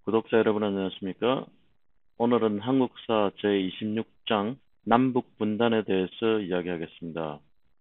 구독자 여러분 안녕하십니까? 오늘은 한국사 제26장 남북 분단에 대해서 이야기하겠습니다.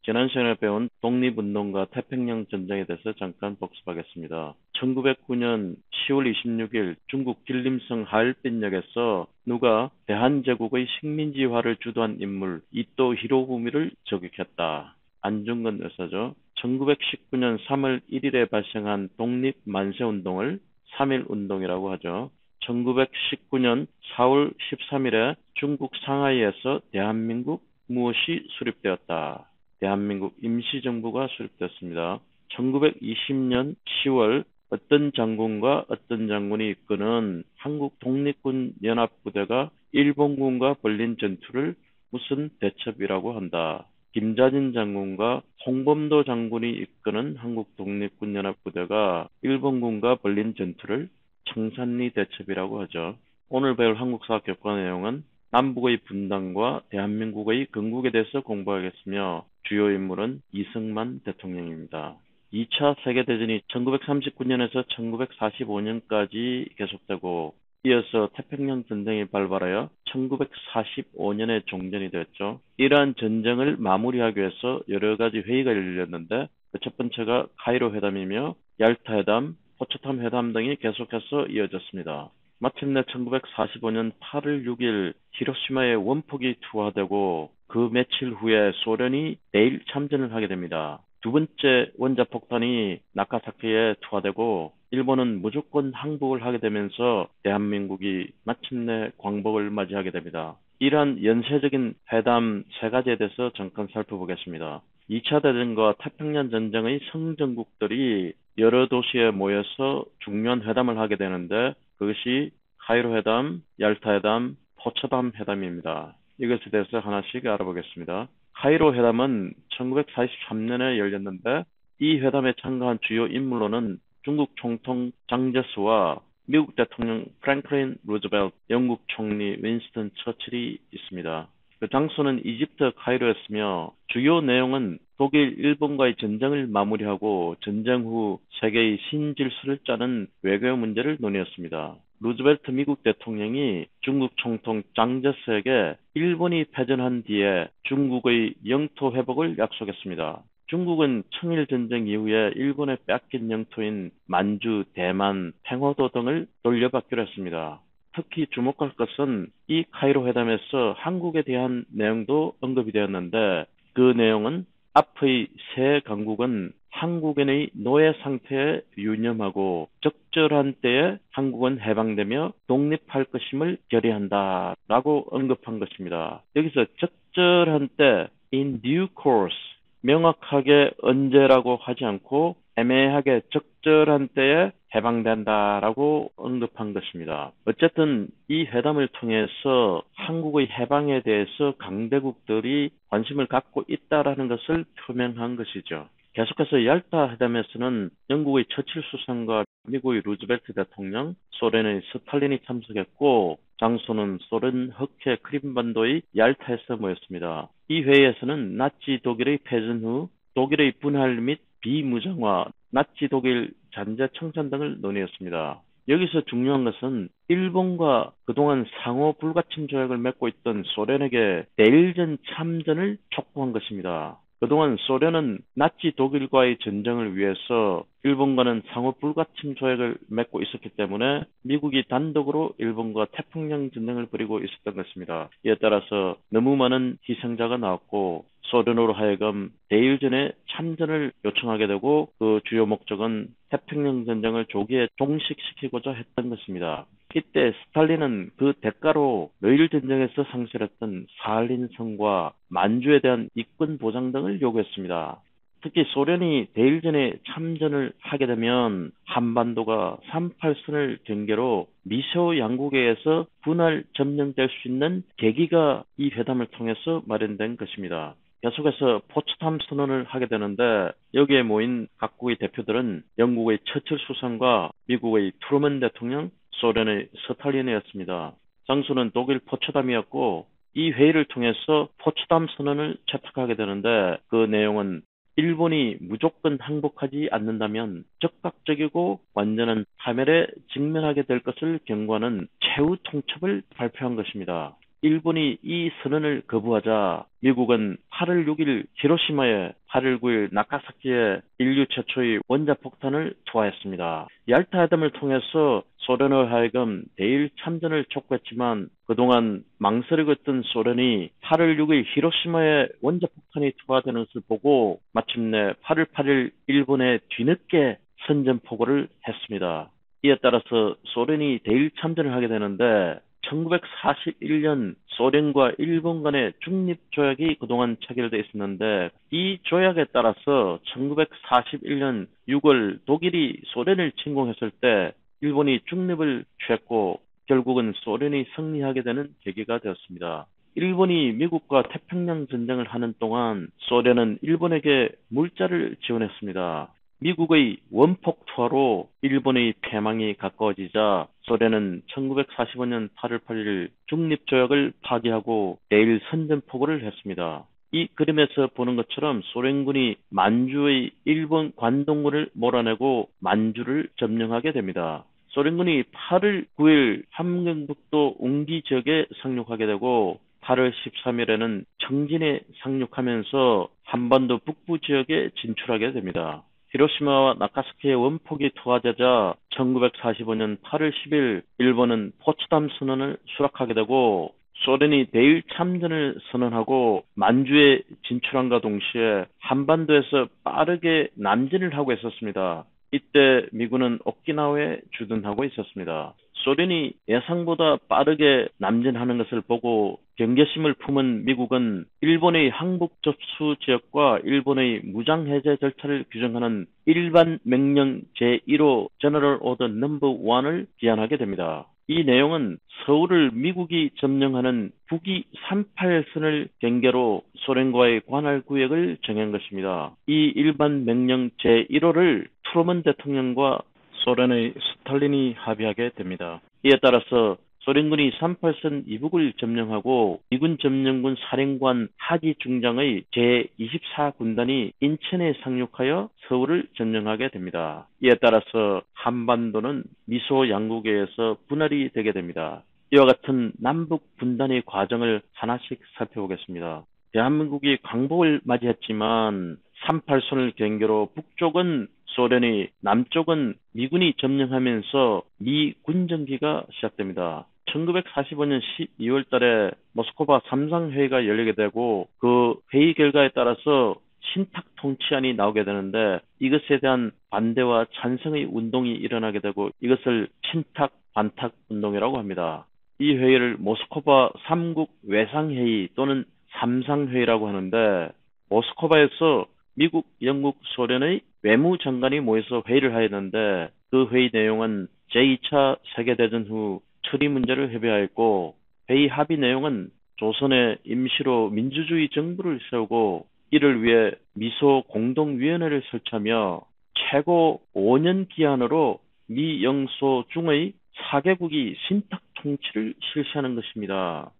지난 시간에 배운 독립운동과 태평양 전쟁에 대해서 잠깐 복습하겠습니다. 1909년 10월 26일 중국 길림성 하얼빈역에서 누가 대한제국의 식민지화를 주도한 인물 이토 히로부미를 저격했다. 안중근 의사죠. 1919년 3월 1일에 발생한 독립만세운동을 3.1운동이라고 하죠. 1919년 4월 13일에 중국 상하이에서 대한민국 무엇이 수립되었다. 대한민국 임시정부가 수립되었습니다. 1920년 10월 어떤 장군과 어떤 장군이 이끄는 한국 독립군 연합부대가 일본군과 벌린 전투를 무슨 대첩이라고 한다. 김자진 장군과 홍범도 장군이 이끄는 한국 독립군 연합부대가 일본군과 벌린 전투를 청산리 대첩이라고 하죠. 오늘 배울 한국사 교과 내용은 남북의 분단과 대한민국의 건국에 대해서 공부하겠으며 주요 인물은 이승만 대통령입니다. 2차 세계대전이 1939년에서 1945년까지 계속되고 이어서 태평양 전쟁이 발발하여 1945년에 종전이 되었죠. 이러한 전쟁을 마무리하기 위해서 여러 가지 회의가 열렸는데 첫 번째가 카이로 회담이며 얄타 회담, 포츠담 회담 등이 계속해서 이어졌습니다. 마침내 1945년 8월 6일 히로시마의 원폭이 투하되고 그 며칠 후에 소련이 내일 참전을 하게 됩니다. 두 번째 원자폭탄이 나카사키에 투하되고 일본은 무조건 항복을 하게 되면서 대한민국이 마침내 광복을 맞이하게 됩니다. 이러한 연쇄적인 회담 세 가지에 대해서 잠깐 살펴보겠습니다. 2차 대전과 태평양 전쟁의 성전국들이 여러 도시에 모여서 중요한 회담을 하게 되는데 그것이 카이로 회담, 얄타 회담, 포츠담 회담입니다. 이것에 대해서 하나씩 알아보겠습니다. 카이로 회담은 1943년에 열렸는데 이 회담에 참가한 주요 인물로는 중국 총통 장제스와 미국 대통령 프랭클린 루즈벨트, 영국 총리 윈스턴 처칠이 있습니다. 그 장소는 이집트 카이로였으며 주요 내용은 독일, 일본과의 전쟁을 마무리하고 전쟁 후 세계의 신질서를 짜는 외교 문제를 논의했습니다. 루즈벨트 미국 대통령이 중국 총통 장제스에게 일본이 패전한 뒤에 중국의 영토 회복을 약속했습니다. 중국은 청일전쟁 이후에 일본에 뺏긴 영토인 만주, 대만, 팽화도 등을 돌려받기로 했습니다. 특히 주목할 것은 이 카이로 회담에서 한국에 대한 내용도 언급이 되었는데 그 내용은 앞의 세 강국은 한국인의 노예 상태에 유념하고 적절한 때에 한국은 해방되며 독립할 것임을 결의한다라고 언급한 것입니다. 여기서 적절한 때 in due course 명확하게 언제라고 하지 않고 애매하게 적절한 때에 해방된다라고 언급한 것입니다. 어쨌든 이 회담을 통해서 한국의 해방에 대해서 강대국들이 관심을 갖고 있다라는 것을 표명한 것이죠. 계속해서 얄타 회담에서는 영국의 처칠 수상과 미국의 루즈벨트 대통령, 소련의 스탈린이 참석했고 장소는 소련 흑해 크림반도의 얄타에서 모였습니다. 이 회의에서는 나치 독일의 패전 후 독일의 분할 및 비무장화, 나치 독일 잔재 청산 등을 논의했습니다. 여기서 중요한 것은 일본과 그동안 상호 불가침 조약을 맺고 있던 소련에게 대일전 참전을 촉구한 것입니다. 그동안 소련은 나치 독일과의 전쟁을 위해서 일본과는 상호 불가침 조약을 맺고 있었기 때문에 미국이 단독으로 일본과 태평양 전쟁을 벌이고 있었던 것입니다. 이에 따라서 너무 많은 희생자가 나왔고 소련으로 하여금 대일전에 참전을 요청하게 되고 그 주요 목적은 태평양 전쟁을 조기에 종식시키고자 했던 것입니다. 이때 스탈린은 그 대가로 노일 전쟁에서 상실했던 사할린성과 만주에 대한 이권 보장 등을 요구했습니다. 특히 소련이 대일전에 참전을 하게 되면 한반도가 38선을 경계로 미소 양국에 의해서 분할 점령될 수 있는 계기가 이 회담을 통해서 마련된 것입니다. 계속해서 포츠담 선언을 하게 되는데 여기에 모인 각국의 대표들은 영국의 처칠 수상과 미국의 트루먼 대통령, 소련의 스탈린이었습니다. 장소는 독일 포츠담이었고 이 회의를 통해서 포츠담 선언을 채택하게 되는데 그 내용은 일본이 무조건 항복하지 않는다면 적극적이고 완전한 파멸에 직면하게 될 것을 경고하는 최후 통첩을 발표한 것입니다. 일본이 이 선언을 거부하자 미국은 8월 6일 히로시마에 8월 9일 나가사키에 인류 최초의 원자폭탄을 투하했습니다. 얄타 회담을 통해서 소련으로 하여금 대일 참전을 촉구했지만 그동안 망설이고 있던 소련이 8월 6일 히로시마에 원자폭탄이 투하되는 것을 보고 마침내 8월 8일 일본에 뒤늦게 선전포고를 했습니다. 이에 따라서 소련이 대일 참전을 하게 되는데 1941년 소련과 일본 간의 중립조약이 그동안 체결되어 있었는데 이 조약에 따라서 1941년 6월 독일이 소련을 침공했을 때 일본이 중립을 취했고 결국은 소련이 승리하게 되는 계기가 되었습니다. 일본이 미국과 태평양 전쟁을 하는 동안 소련은 일본에게 물자를 지원했습니다. 미국의 원폭 투하로 일본의 패망이 가까워지자 소련은 1945년 8월 8일 중립조약을 파기하고 대일 선전포고를 했습니다. 이 그림에서 보는 것처럼 소련군이 만주의 일본 관동군을 몰아내고 만주를 점령하게 됩니다. 소련군이 8월 9일 함경북도 웅기 지역에 상륙하게 되고 8월 13일에는 청진에 상륙하면서 한반도 북부 지역에 진출하게 됩니다. 히로시마와 나가사키의 원폭이 투하되자 1945년 8월 10일 일본은 포츠담 선언을 수락하게 되고 소련이 대일 참전을 선언하고 만주에 진출함과 동시에 한반도에서 빠르게 남진을 하고 있었습니다. 이때 미군은 오키나와에 주둔하고 있었습니다. 소련이 예상보다 빠르게 남진하는 것을 보고 경계심을 품은 미국은 일본의 항복 접수 지역과 일본의 무장해제 절차를 규정하는 일반 명령 제1호 제너럴 오더 넘버 1을 기한하게 됩니다. 이 내용은 서울을 미국이 점령하는 북위 38선을 경계로 소련과의 관할 구역을 정한 것입니다. 이 일반 명령 제1호를 트루먼 대통령과 소련의 스탈린이 합의하게 됩니다. 이에 따라서 소련군이 38선 이북을 점령하고 미군 점령군 사령관 하지 중장의 제24군단이 인천에 상륙하여 서울을 점령하게 됩니다. 이에 따라서 한반도는 미소 양국에서 분할이 되게 됩니다. 이와 같은 남북 분단의 과정을 하나씩 살펴보겠습니다. 대한민국이 광복을 맞이했지만 38선을 경계로 북쪽은 소련이, 남쪽은 미군이 점령하면서 미 군정기가 시작됩니다. 1945년 12월 달에 모스크바 삼상회의가 열리게 되고 그 회의 결과에 따라서 신탁 통치안이 나오게 되는데 이것에 대한 반대와 찬성의 운동이 일어나게 되고 이것을 친탁 반탁 운동이라고 합니다. 이 회의를 모스크바 3국 외상회의 또는 삼상회의라고 하는데 모스크바에서 미국, 영국, 소련의 외무장관이 모여서 회의를 하였는데 그 회의 내용은 제2차 세계대전 후 처리 문제를 협의하였고 회의 합의 내용은 조선에 임시로 민주주의 정부를 세우고 이를 위해 미소 공동위원회를 설치하며 최고 5년 기한으로 미, 영, 소, 중의 4개국이 신탁 통치를 실시하는 것입니다.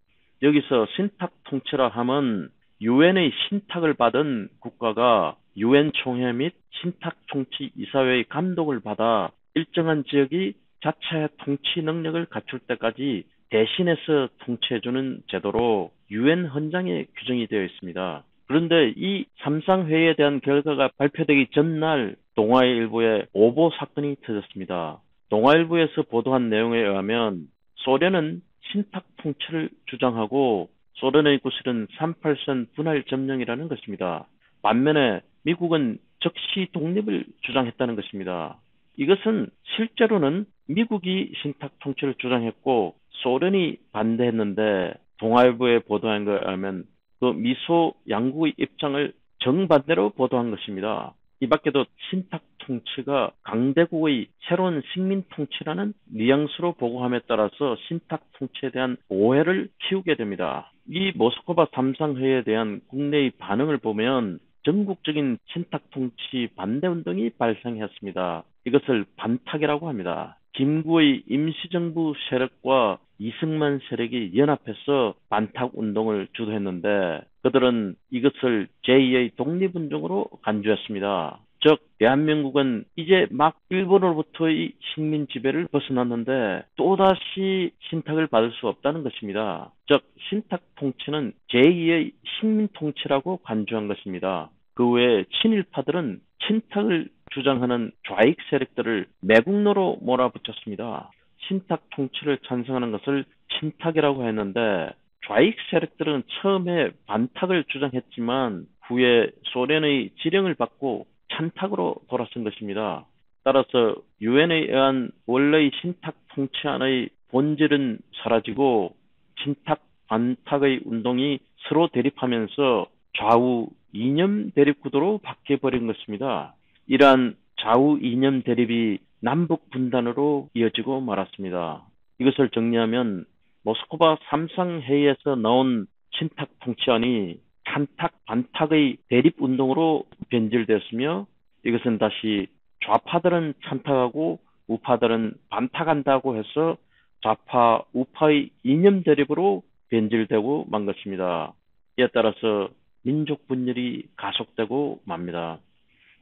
여기서 신탁 통치라 함은 유엔의 신탁을 받은 국가가 유엔 총회 및 신탁 통치 이사회의 감독을 받아 일정한 지역이 자체 통치 능력을 갖출 때까지 대신해서 통치해주는 제도로 유엔 헌장에 규정이 되어 있습니다. 그런데 이 삼상회의에 대한 결과가 발표되기 전날 동아일보에 오보 사건이 터졌습니다. 동아일보에서 보도한 내용에 의하면 소련은 신탁 통치를 주장하고 소련의 구실은 38선 분할 점령이라는 것입니다. 반면에 미국은 즉시 독립을 주장했다는 것입니다. 이것은 실제로는 미국이 신탁 통치를 주장했고 소련이 반대했는데 동아일보에 보도한 것에 의하면 그 미소 양국의 입장을 정반대로 보도한 것입니다. 이 밖에도 신탁 통치가 강대국의 새로운 식민 통치라는 뉘앙스로 보고함에 따라서 신탁 통치에 대한 오해를 키우게 됩니다. 이 모스크바 삼상회의에 대한 국내의 반응을 보면 전국적인 신탁 통치 반대 운동이 발생했습니다. 이것을 반탁이라고 합니다. 김구의 임시정부 세력과 이승만 세력이 연합해서 반탁 운동을 주도했는데 그들은 이것을 제2의 독립운동으로 간주했습니다. 즉 대한민국은 이제 막 일본으로부터의 식민 지배를 벗어났는데 또다시 신탁을 받을 수 없다는 것입니다. 즉 신탁 통치는 제2의 식민 통치라고 간주한 것입니다. 그 외에 친일파들은 친탁을 주장하는 좌익 세력들을 매국노로 몰아붙였습니다. 신탁 통치를 찬성하는 것을 친탁이라고 했는데 좌익 세력들은 처음에 반탁을 주장했지만 후에 소련의 지령을 받고 찬탁으로 돌아선 것입니다. 따라서 유엔에 의한 원래의 신탁 통치안의 본질은 사라지고 친탁, 반탁의 운동이 서로 대립하면서 좌우 이념 대립 구도로 바뀌어버린 것입니다. 이러한 좌우 이념 대립이 남북 분단으로 이어지고 말았습니다. 이것을 정리하면 모스크바 삼상회의에서 나온 친탁 통치안이 찬탁, 반탁의 대립운동으로 변질되었으며 이것은 다시 좌파들은 찬탁하고 우파들은 반탁한다고 해서 좌파, 우파의 이념 대립으로 변질되고 만 것입니다. 이에 따라서 민족 분열이 가속되고 맙니다.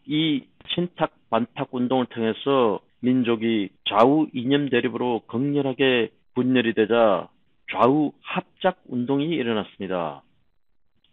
이 친탁, 반탁 운동을 통해서 민족이 좌우 이념 대립으로 극렬하게 분열이 되자 좌우 합작 운동이 일어났습니다.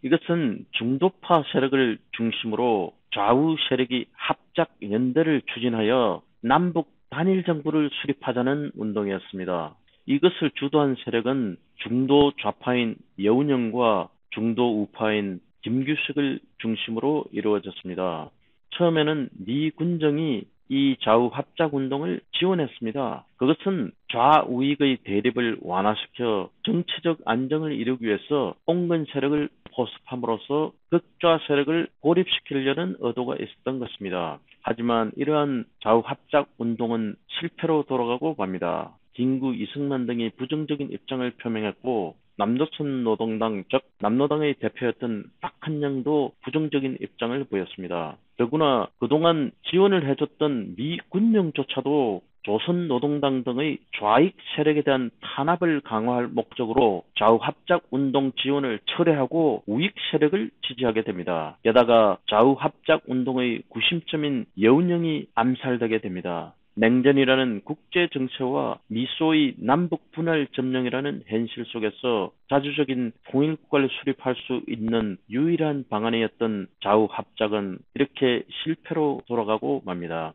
이것은 중도파 세력을 중심으로 좌우 세력이 합작 연대를 추진하여 남북 단일 정부를 수립하자는 운동이었습니다. 이것을 주도한 세력은 중도 좌파인 여운형과 중도 우파인 김규석을 중심으로 이루어졌습니다. 처음에는 미 군정이 이 좌우 합작 운동을 지원했습니다. 그것은 좌우익의 대립을 완화시켜 정치적 안정을 이루기 위해서 온건 세력을 포섭함으로써 극좌 세력을 고립시키려는 의도가 있었던 것입니다. 하지만 이러한 좌우 합작 운동은 실패로 돌아가고 맙니다. 김구, 이승만 등이 부정적인 입장을 표명했고 남조선 노동당, 즉 남노당의 대표였던 박한영도 부정적인 입장을 보였습니다. 더구나 그동안 지원을 해줬던 미 군령조차도 조선노동당 등의 좌익 세력에 대한 탄압을 강화할 목적으로 좌우합작 운동 지원을 철회하고 우익 세력을 지지하게 됩니다. 게다가 좌우합작 운동의 구심점인 여운형이 암살되게 됩니다. 냉전이라는 국제 정세와 미소의 남북 분할 점령이라는 현실 속에서 자주적인 통일국가를 수립할 수 있는 유일한 방안이었던 좌우 합작은 이렇게 실패로 돌아가고 맙니다.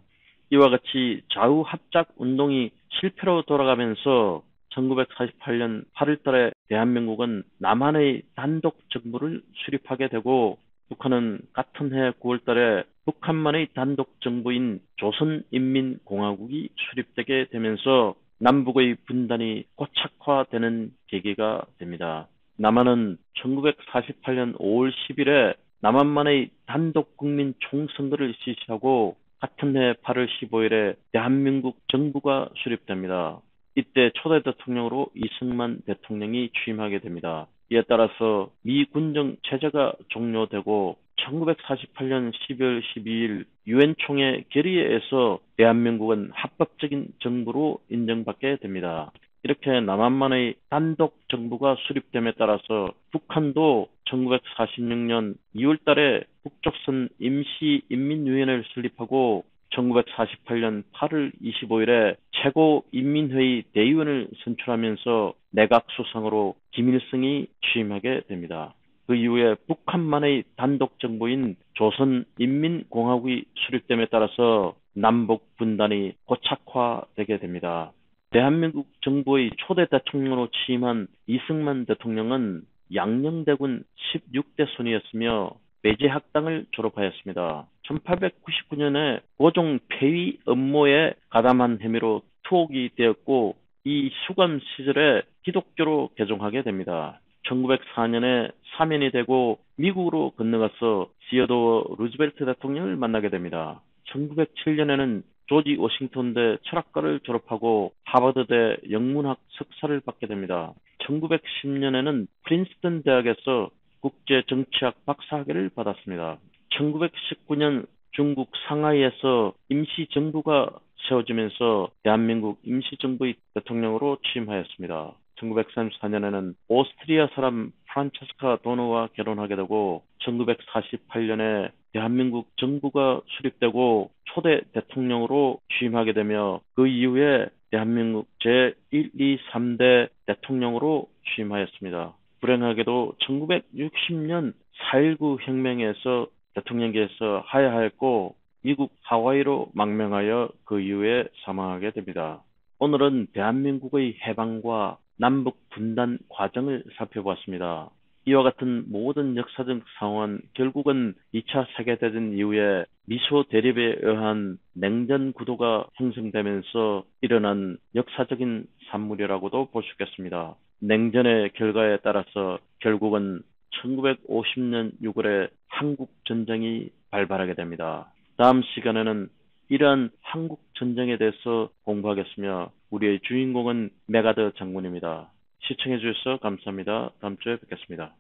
이와 같이 좌우 합작 운동이 실패로 돌아가면서 1948년 8월 달에 대한민국은 남한의 단독 정부를 수립하게 되고 북한은 같은 해 9월 달에 북한만의 단독 정부인 조선인민공화국이 수립되게 되면서 남북의 분단이 고착화되는 계기가 됩니다. 남한은 1948년 5월 10일에 남한만의 단독 국민 총선거를 실시하고 같은 해 8월 15일에 대한민국 정부가 수립됩니다. 이때 초대 대통령으로 이승만 대통령이 취임하게 됩니다. 이에 따라서 미 군정 체제가 종료되고 1948년 12월 12일 유엔 총회 결의에 의해서 대한민국은 합법적인 정부로 인정받게 됩니다. 이렇게 남한만의 단독 정부가 수립됨에 따라서 북한도 1946년 2월 달에 북조선 임시인민위원회를 설립하고 1948년 8월 25일에 최고인민회의 대의원을 선출하면서 내각 수상으로 김일성이 취임하게 됩니다. 그 이후에 북한만의 단독 정부인 조선인민공화국이 수립됨에 따라서 남북 분단이 고착화되게 됩니다. 대한민국 정부의 초대 대통령으로 취임한 이승만 대통령은 양녕대군 16대 손이었으며 매제학당을 졸업하였습니다. 1899년에 고종 폐위 업무에 가담한 혐의로 투옥이 되었고 이 수감 시절에 기독교로 개종하게 됩니다. 1904년에 사면이 되고 미국으로 건너가서 시어도어 루즈벨트 대통령을 만나게 됩니다. 1907년에는 조지 워싱턴대 철학과를 졸업하고 하버드대 영문학 석사를 받게 됩니다. 1910년에는 프린스턴 대학에서 국제정치학 박사학위를 받았습니다. 1919년 중국 상하이에서 임시정부가 세워지면서 대한민국 임시정부의 대통령으로 취임하였습니다. 1934년에는 오스트리아 사람 프란체스카 도너와 결혼하게 되고 1948년에 대한민국 정부가 수립되고 초대 대통령으로 취임하게 되며 그 이후에 대한민국 제1, 2, 3대 대통령으로 취임하였습니다. 불행하게도 1960년 4.19 혁명에서 대통령께서 하야하였고 미국 하와이로 망명하여 그 이후에 사망하게 됩니다. 오늘은 대한민국의 해방과 남북 분단 과정을 살펴보았습니다. 이와 같은 모든 역사적 상황은 결국은 2차 세계대전 이후에 미소 대립에 의한 냉전 구도가 형성되면서 일어난 역사적인 산물이라고도 볼 수 있겠습니다. 냉전의 결과에 따라서 결국은 1950년 6월에 한국전쟁이 발발하게 됩니다. 다음 시간에는 이러한 한국전쟁에 대해서 공부하겠으며 우리의 주인공은 메가더 장군입니다. 시청해 주셔서 감사합니다. 다음 주에 뵙겠습니다.